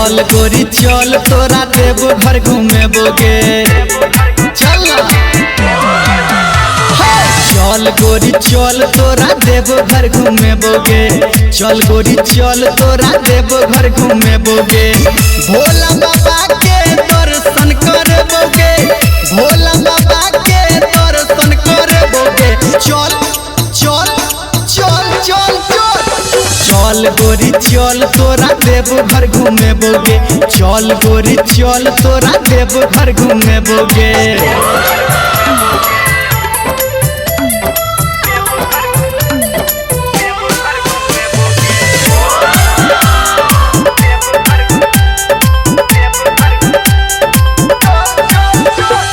चल गोरी चल तोरा देव घर घूमे बोगे चल चल गोरी चल तोरा देव घर घूमे बोगे चल गोरी चल तोरा देव घर घूमे बोगे भोला बाबा के दर्शन कर बोगे भोला बाबा के दर्शन कर बोगे चल चल चल चल चल चल गोरी चल तोरा देव घर घूमे बोगे चल गोरी चल तोरा देव घर घूमे बोगे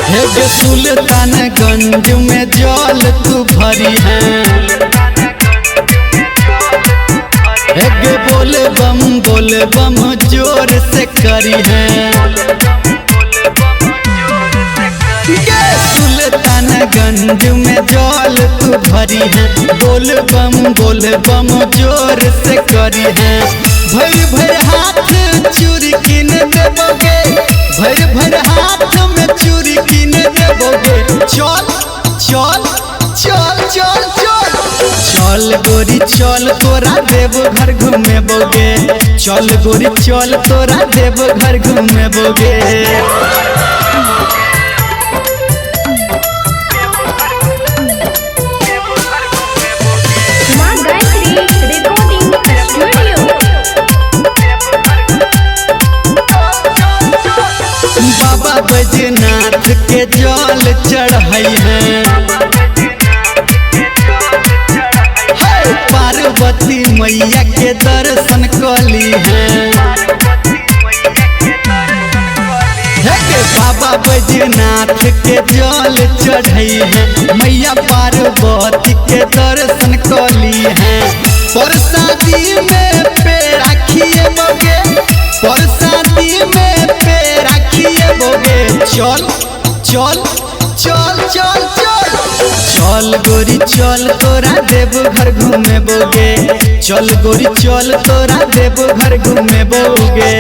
हे सुल्तानगंज में जल तू भरी है हे बोल बम जोर से करी है सुल्तानगंज में जल तू भरी है बोल बम जोर से करी है भर भर हाथ चूड़ी किन देबोगे भर भर हाथ में चूड़ी किन देबोगे चल चल चल चल चल चल गोरी चल तोरा देव घर घूमे बोगे चल गोरी चल तोरा देव घर घूमे बोगे बाबा बैजनाथ के जल चढ़ाई है पार्वती मैया के दर्शन कली है बाबा बैजनाथ के जल चढ़ाई है मैया पार्वती के दर्शन कली है परसादी में पेड़ा खिए बोगे परसादी में पेड़ा खिए बोगे चल चल चल चल चल चल गोरी चल तोरा देव घर घूमे बोगे चल गोरी चल तोरा देव घर घूमे बोगे।